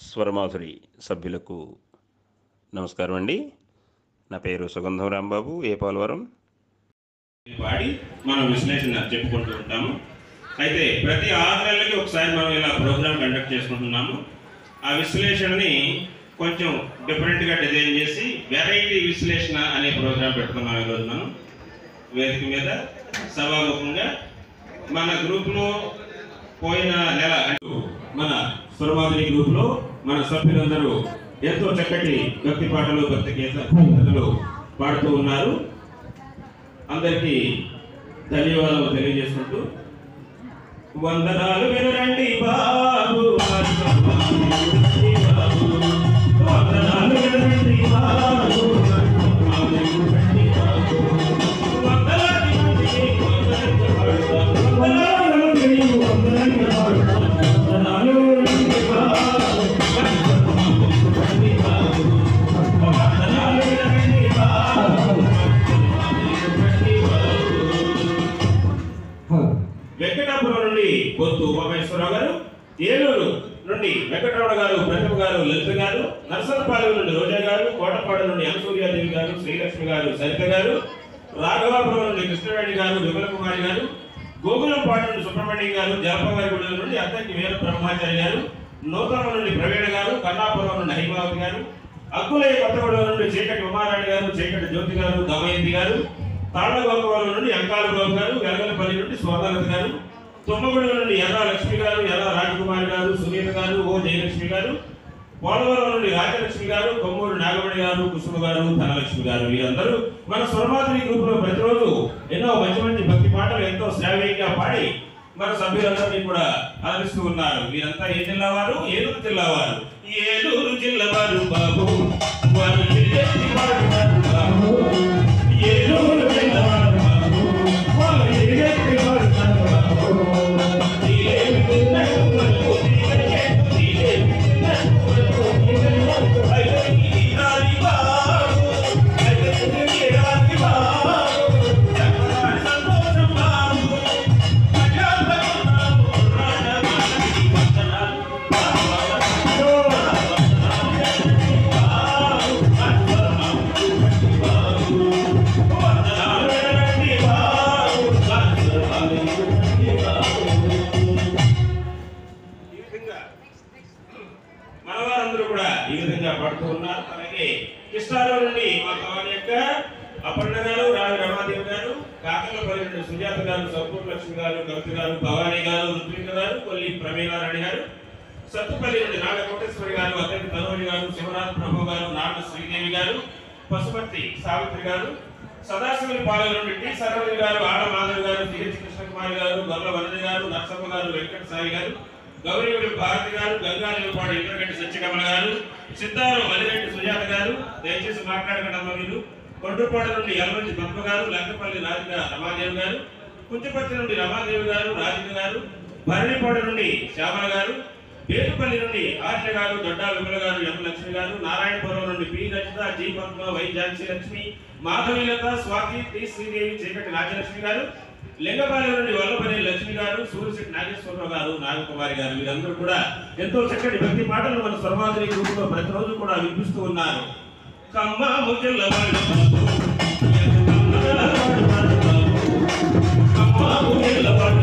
స్వరమాధురి సభ్యులకు నమస్కారం అండి. నా పేరు సుగంధం రాంబాబు, ఏపాలవరం. వాడి మనం విశ్లేషణ చెప్పుకుంటూ ఉంటాము. అయితే ప్రతి 6 నెలలకి ఒకసారి మనం ఇలా ప్రోగ్రామ్ కండక్ట్ చేసుకుంటున్నాము. ఆ విశ్లేషణని కొంచెం డిఫరెంట్గా డిజైన్ చేసి వెరైటీ విశ్లేషణ అనే ప్రోగ్రాం పెట్టుకున్నాం. ఈరోజు మనం వేదిక మీద సభాముఖంగా మన గ్రూప్లో పోయిన నెల మన స్వరమాధురి గ్రూప్లో మన సభ్యులందరూ ఎంతో చక్కటి భక్తి పాటలు, భక్తి గీతాలు పాడుతూ ఉన్నారు. అందరికీ ధన్యవాదాలు తెలియజేసుకుంటూ, వందనాలు వినరండి బాబు, వందనాలు వినరండి బాబు, వెంకటాపురం నుండి పొత్తు ఉమామేశ్వరరావు గారు, ఏలూరు నుండి వెంకటరమణ గారు, ప్రతిభ గారు, లలిత గారు, నర్సనపాలెం నుండి రోజా గారు, కోటపాడు నుండి అనసూర్యాదేవి గారు, శ్రీలక్ష్మి గారు, సరిత గారు, రాఘవాపురం నుండి కృష్ణవేణి గారు, విమల కుమారి గారు, గోకులంపాడు నుండి సుబ్రహ్మణ్యం గారు, జలపవారిగూడెం నుండి అద్దంకి వీర బ్రహ్మాచారి గారు, నూతనం నుండి ప్రవీణ గారు, కన్నాపురం నుండి హైమావతి గారు, అక్కులయ్య కొత్తగూడెం నుండి చీకటి ఉమారాణి గారు, చీకటి జ్యోతి గారు, దమయంతి గారు, తాళ్లగోకవరం నుండి అంకాలబాబు గారు, వెలగలపల్లి నుండి స్వర్ణలత గారు, తుమ్మగూడెం నుండి ఎర్ర లక్ష్మి గారు, ఎర్ర రాజకుమారి గారు, సునీత గారు, ఓ జయలక్ష్మి గారు, పోలవరం నుండి రాజలక్ష్మి గారు, కొమ్మూరు నాగమణి గారు, కుసుమ గారు, ధనలక్ష్మి గారు, వీరందరూ మన స్వరమాధురి గ్రూప్ లో ప్రతిరోజు ఎన్నో మంచి మంచి భక్తి పాటలు ఎంతో శ్రావ్యంగా పాడి మన సభ్యులందరినీ కూడా ఆదరిస్తూ ఉన్నారు. వీరంతా ఏ జిల్లా వారు? ఏలూరు జిల్లా వారు. ఏలూరు జిల్లా వారు బాబు, వారు బాబు, ఏలూరు జిల్లా వారు బాబు, వారు మనవారందరూ కూడా ఈ విధంగా పడుతూ ఉన్నారు. అలాగే కృష్ణారావు నుండి మా భవాని యొక్క అపర్ణ గారు, రావి రమాదేవి గారు, కాకలపల్లి నుండి సుజాత గారు, సంపూర్ణ లక్ష్మి గారు, కవిత గారు, భవానీ గారు, రుద్విక గారు, కొల్లి ప్రమీలారాణి గారు, సత్తుపల్లి నుండి నాగ కోటేశ్వరి గారు, అద్దెకి తనోజి గారు, శివనాథ్ ప్రభు గారు, నాగ శ్రీదేవి గారు, పశుపతి సావిత్రి గారు, సదాశివుని పాలెం నుండి టి సరోజి గారు, ఆడ మాధవి గారు, సిహెచ్ కృష్ణకుమారి గారు, గొల్ల వనజ గారు, నరసమ్మ గారు, వెంకట సాయి గారు, గౌరీవుడి భారతి గారు, గంగాదేవిపాడు ఇంద్రగంటి సత్యకమల గారు, సిద్ధారం మలిరెడ్డి సుజాత గారు, దయచేసి మాట్లాడకండి అమ్మ మీరు, కొండ్రుపాడు నుండి యలమంచి పద్మ గారు, లంకపల్లి రాధిక రమాదేవి గారు, కుంచపర్తి నుండి రమాదేవి గారు, రాధిక గారు, భరణిపాడు నుండి శ్యామల గారు, పేరుపల్లి నుండి ఆర్య గారు, దొడ్డా విమల గారు, ఎం లక్ష్మి గారు, నారాయణపురం నుండి P Rachita, G Padma, Y Jhansi Lakshmi, Madhavilatha, Swathi, T Sridevi, Cheekati Rajalakshmi గారు, లింగపాలెం నుండి వల్లపల్లి లక్ష్మి గారు, సూర్యశెట్టి నాగేశ్వరరావు గారు, నాగకుమారి గారు, వీరందరూ కూడా ఎంతో చక్కటి భక్తి పాటలు మన స్వరమాధురి గ్రూప్ లో ప్రతిరోజు కూడా వినిపిస్తూ ఉన్నారు. కమ్మాము జిల్లవాడు కమ్మాము జిల్లవాడు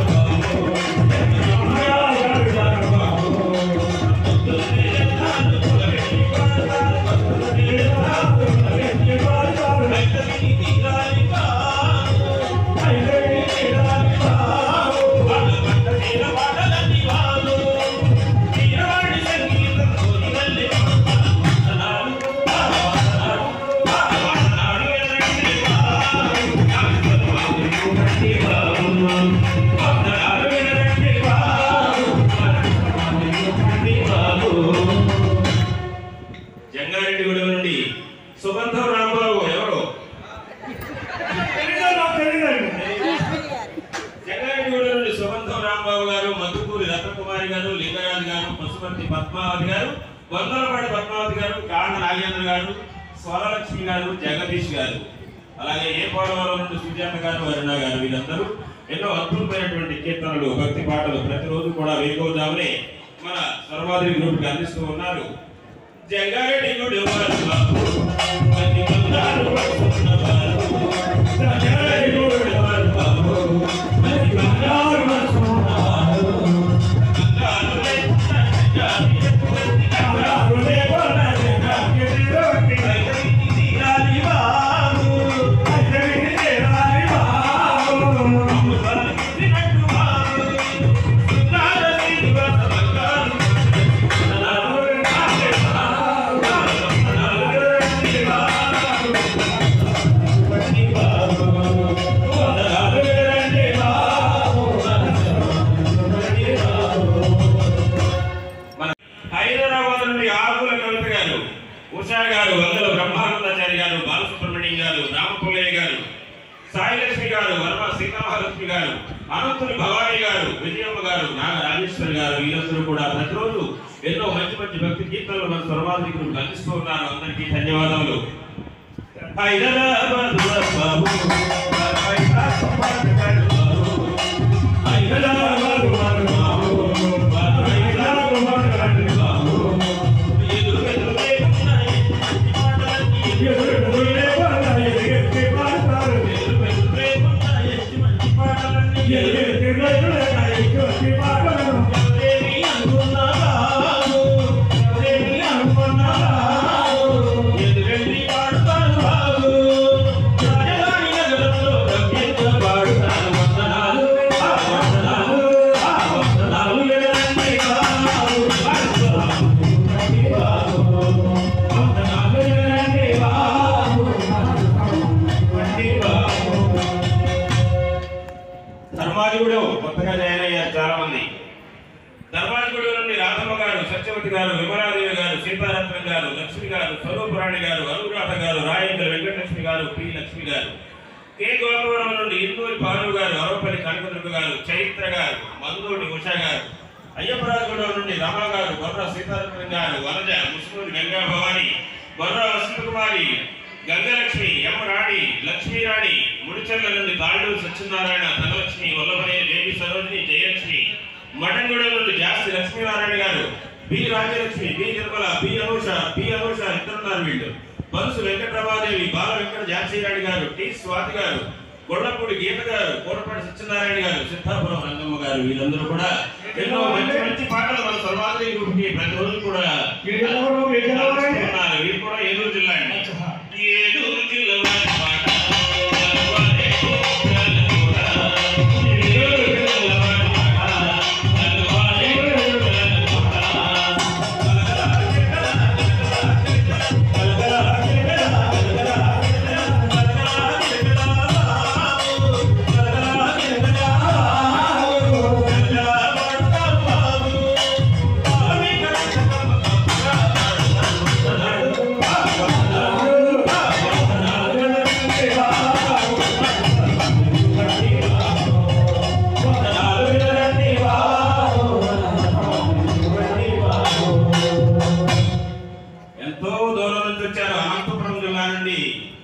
జంగారెడ్డిగూడెం నుండి సుగంధం రాంబాబు, ఎవరు జంగారెడ్డిగూడెం నుండి సుగంధం రాంబాబు గారు, మధుకూరి రత్నకుమారి గారు, లింగరాజు గారు, పశుపతి పద్మావతి గారు, వందలపాటి పద్మావతి గారు, కాండ నాగేంద్ర గారు, స్వరలక్ష్మి గారు, జగదీష్ గారు, అలాగే ఏ పోలవరం నుండి సుజాత గారు, అరుణ గారు, వీరందరూ ఎన్నో అద్భుతమైనటువంటి కీర్తనలు, భక్తి పాటలు ప్రతిరోజు కూడా వేగోజామునే మన సర్వాధిక గ్రూప్ కి అందిస్తూ ఉన్నారు. జంగారెడ్డి గుడి వారు బాబు మంచి బంగారు మనసున్నవారు, జంగారెడ్డి గుడి వారు బాబు మంచి బంగారు మనసున్నవారు, బంగారు లేకుండా బంగారు లేకుండా తీరాలి బాబు, తీరాలి బాబు, తినట్టు బాబు, సుందర శ్రీనివాస బంగారు హైదరాబాద్ నుండి ఆకుల కవిత గారు, ఉషా గారు, వందల బ్రహ్మానందాచారి గారు, బాలసుబ్రహ్మణ్యం గారు, రామపుల్లయ్య గారు, సాయిలక్ష్మి గారు, వర్మ సీతామహాలక్ష్మి గారు, అనంతుని భవానీ గారు, విజయమ్మ గారు, నాగ రాజేశ్వరి గారు, వీరందరూ కూడా ప్రతిరోజు ఎన్నో మంచి మంచి భక్తి గీతాలు మన స్వరవాదికులు అందిస్తూ ఉన్నారు. అందరికీ ధన్యవాదములు. హైదరాబాద్ బాబు ధర్మాజిగూడెం కొత్తగా జాయిన్ అయ్యారు చాలా మంది. ధర్మాజిగూడెం నుండి రాధమ్మ గారు, సత్యవతి గారు, విమలాదేవి గారు, సీతారత్నం గారు, లక్ష్మి గారు, స్వరూపురాణి గారు, అనురాధ గారు, రాయంగల వెంకటలక్ష్మి గారు, పి లక్ష్మి గారు, కె గోపవరం నుండి ఇందూరి భాను గారు, అరవపల్లి కనకదుర్గ గారు, చైత్ర గారు, మందోడి ఉషా గారు, అయ్యప్పరాజగూడెం నుండి రమా గారు, బొర్ర సీతారత్నం గారు, వనజ, ముస్లిం గంగా భవాని, బొర్ర వసంతకుమారి, గంగలక్ష్మి, ఎం రాణి, లక్ష్మీరాణి, ముడిచెర్ల నుండి తాళ్ళూరు సత్యనారాయణ, ధనలక్ష్మి, వల్లభనే, దేవి సరోజిని, జయలక్ష్మి, మటంగూడెం నుండి Jasti Lakshminarayana garu, B Rajyalakshmi, B Nirmala, B Anusha ఇద్దరున్నారు వీళ్ళు, బరుసు వెంకటరమాదేవి, బాల వెంకట జాన్సీరాణి గారు, టి స్వాతి గారు, గొల్లపూడి గీత గారు, కోటపాటి సత్యనారాయణ గారు, సిద్ధాపురం రంగమ్మ గారు, వీళ్ళందరూ కూడా ఎన్నో మంచి మంచి పాటలు మన సర్వాధిక గ్రూప్కి ప్రతిరోజు కూడా అందిస్తున్నారు. వీరు కూడా ఏలూరు జిల్లా అండి. ఏలూరు జిల్లా వారి పాట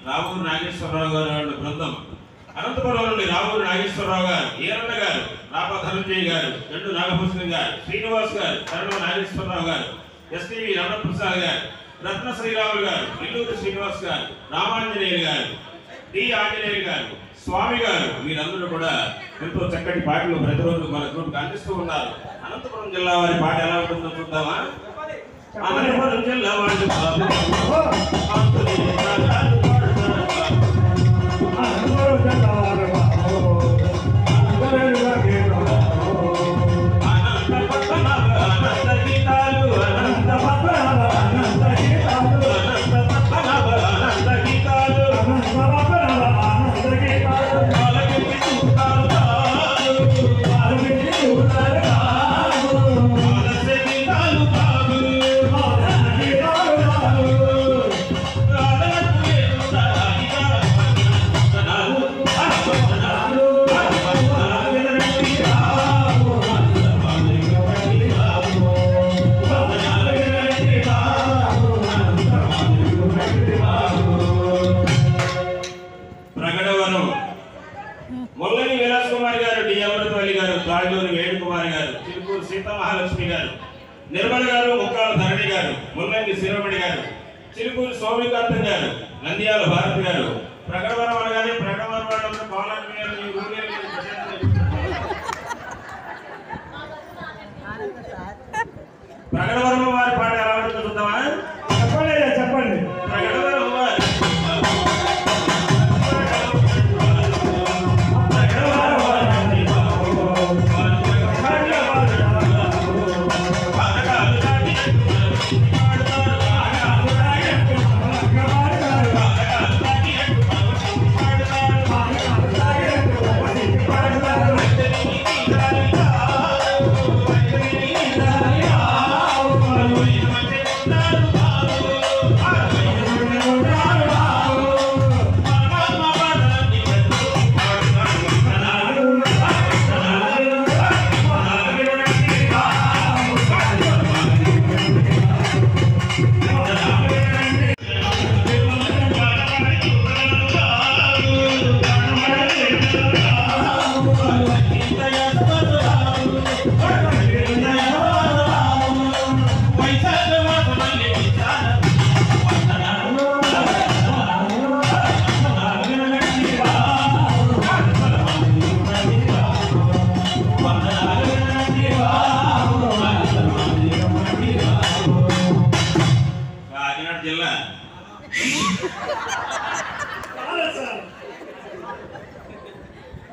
రావూరు నాగేశ్వరరావు గారు బృందం, అనంతపురం నుండి రావూరు నాగేశ్వరరావు గారు, ఈరన్న గారు, రాపా ధనంజయ్ గారు, గండు నాగభూషణ్ గారు, శ్రీనివాస్ గారు, కరణం నాగేశ్వరరావు గారు, ఎస్టీవీ రమణప్రసాద్ గారు, రత్న శ్రీరాములు గారు, ఇల్లూరు శ్రీనివాస్ గారు, రామాంజనేయులు గారు, డి ఆంజనేయులు గారు, స్వామి గారు, వీరందరూ కూడా ఎంతో చక్కటి పాటలు ప్రతిరోజు మన గ్రూప్ అందిస్తూ ఉన్నారు. అనంతపురం జిల్లా వారి పాట ఎలా ఉంటుందో చూద్దామా? అనంతపురం జిల్లా వారి నిర్మల్ గారు, ముక్కాల ధరణి గారు, ముల్లంగి శిరోమణి గారు, చిలుకూరు సౌమికాంతం గారు, నంద్యాల భారతి గారు. ప్రకటవరం అనగానే ప్రకటవరం వాళ్ళందరూ బాలాజీ గారు ఈ ఊరిలో ప్రకటవరం వారి పాట ఎలా ఉంటుందో చూద్దామా? చెప్పండి. ప్రకటవరం వారి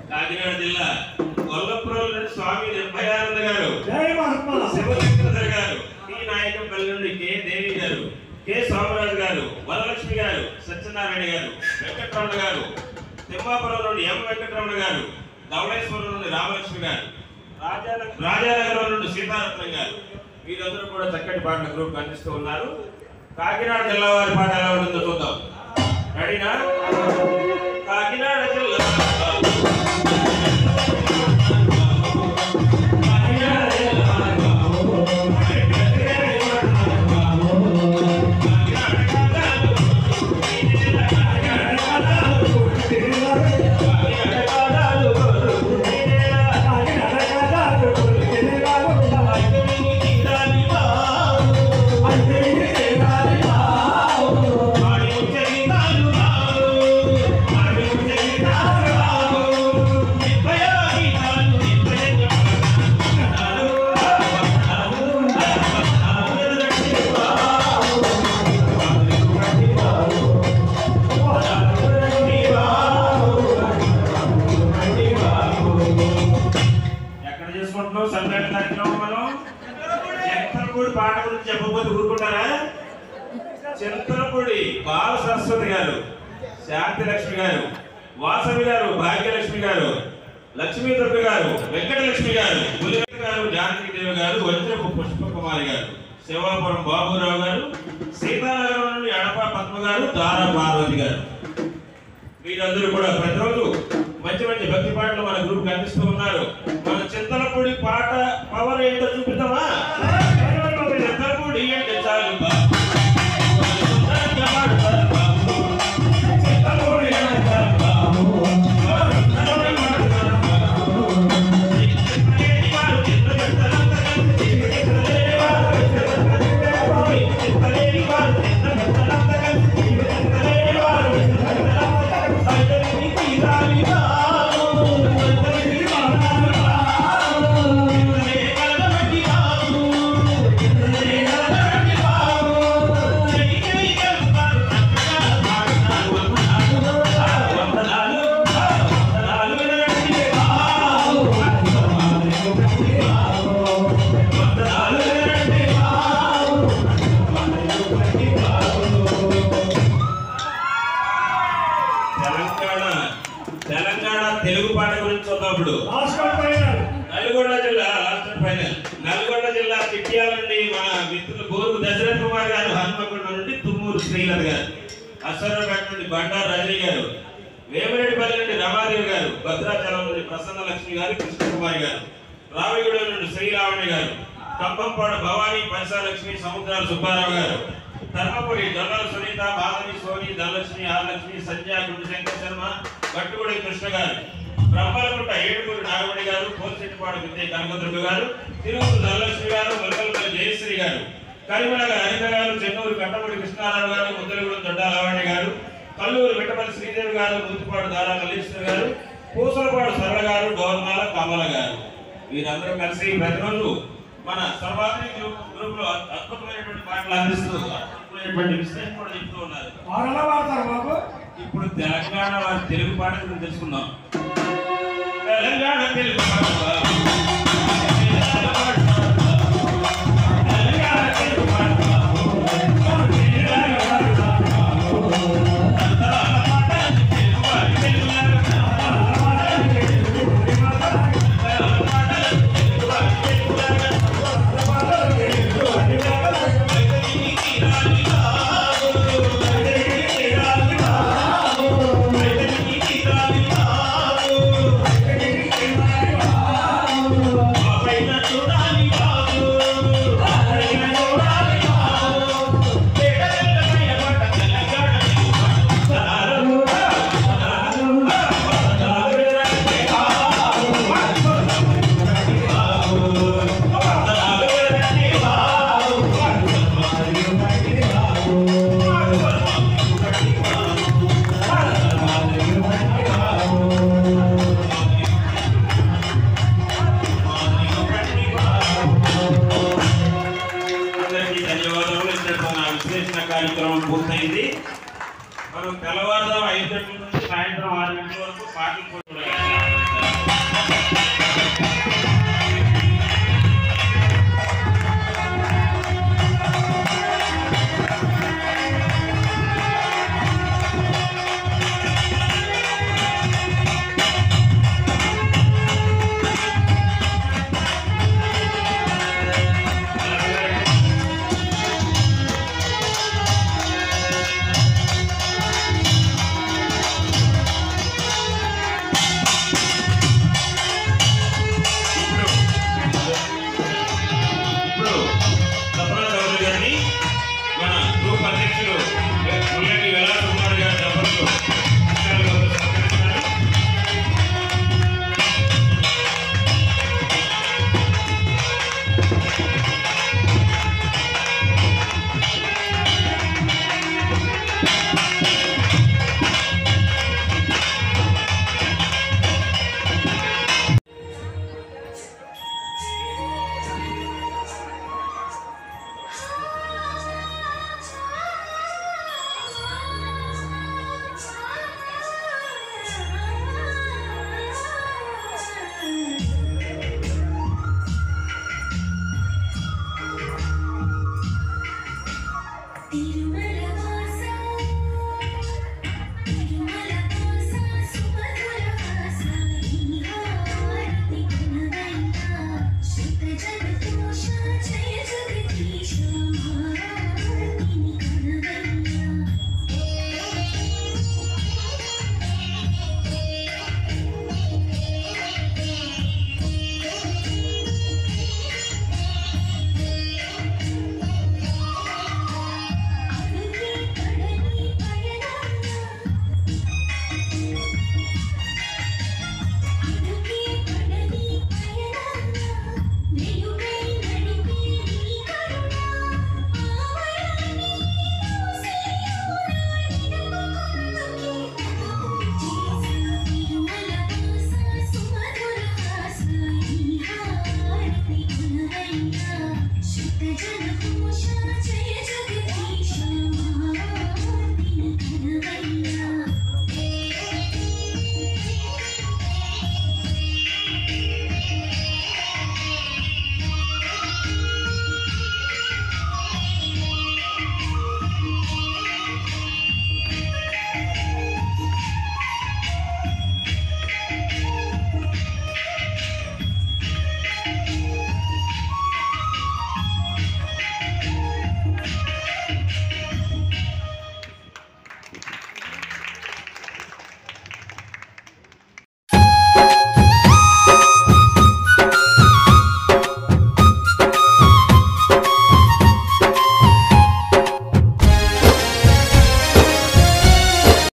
కాకినాడ జిల్లా గొల్లపురం స్వామి నిర్భయానంద గారు, శివశంకర్ గారు, టి నాయకంపల్లి నుండి కె దేవి గారు, కె సోమరాజు గారు, వరలక్ష్మి గారు, సత్యనారాయణ గారు, వెంకటరమణ గారు, తిమ్మాపురం నుండి ఎం వెంకటరమణ గారు, ధవళేశ్వరం నుండి రామలక్ష్మి గారు, రాజానగరం నుండి సీతారత్నం గారు. వీరందరూ కూడా చక్కటి పాటల గ్రూప్ అందిస్తూ ఉన్నారు. కాకినాడ జిల్లా వారి పాట ఎలా ఉంటుందో చూద్దాం. రెడీనా? కాకినాడ జిల్లా పాట గురించి చెప్పబోతే ఊరుకుంటారా? చింతలపూడి బాల సరస్వతి గారు, శాంతి లక్ష్మి గారు, వాసవి గారు, భాగ్యలక్ష్మి గారు, లక్ష్మీ దుర్గ గారు, వెంకటలక్ష్మి గారు, పులివెంకట గారు, జానకీదేవి గారు, వజ్రపు పుష్పకుమారి గారు, శివాపురం బాబురావు గారు, సీతానగరం నుండి అడప పద్మ గారు, దారా పార్వతి గారు. వీరందరూ కూడా ప్రతిరోజు మంచి మంచి భక్తి పాటలు మన గ్రూప్ అందిస్తూ ఉన్నారు. మన చింతలపూడి పాట పవర్ ఏంటో చూపిద్దామా? చింతలపూడి అంటే చాలు తెలంగాణ తెలుగు పాట గురించి చూద్దాం. నల్గొండ జిల్లా చిట్యాల నుండి మన మిత్రులు గోరు దశరథ్ కుమార్ గారు, హనుమకొండ నుండి తుమ్మూరు శ్రీలత గారు, అశ్వరపేట నుండి బండారు రజనీ గారు, వేమిరెడ్డిపల్లి నుండి రమాదేవి గారు, భద్రాచలం నుండి ప్రసన్న లక్ష్మి గారు, కృష్ణకుమారి గారు, రావిగూడెం నుండి శ్రీరావణి గారు, కంపంపాడు భవానీ, పంచాలక్ష్మి, సముద్రాల సుబ్బారావు గారు, ధర్మపురి జొన్నల సునీత, బాలవి, సోని, ధనలక్ష్మి, ఆర్లక్ష్మి, సంధ్య, గుండు శంకర్ శర్మ, గట్టుగుడి కృష్ణ గారు, బ్రహ్మలగుట్ట ఏడుగురు నాగమణి గారు, పోల్చెట్టిపాడు విద్య కనకదుర్గ గారు, తిరువురు ధనలక్ష్మి గారు, మొలకలపల్లి జయశ్రీ గారు, కరిమల అనిత గారు, చెన్నూరు కట్టమూడి కృష్ణారావు గారు, ముద్దలగూడెం దొడ్డాలవాణి గారు, కల్లూరు వెట్టపల్లి శ్రీదేవి గారు, ముత్తుపాడు దారా మల్లీశ్వర్ గారు, పూసలపాడు సరళ గారు, గౌరమాల కమల గారు. వీరందరూ కలిసి ప్రతిరోజు మన సర్వాధిక గ్రూప్ లో అద్భుతమైనటువంటి పాటలు అందిస్తూ అద్భుతమైనటువంటి విశ్లేషణ కూడా చెప్తూ ఉన్నారు. ఇప్పుడు తెలంగాణ వారి తెలుగు పాట గురించి తెలుసుకుందాం. తెలంగాణ తెలుగు పాట కార్యక్రమం పూర్తయింది. మనం తెల్లవారుజాము 5 గంటల నుంచి సాయంత్రం 6 గంటల వరకు పాటలు కూడా Shut the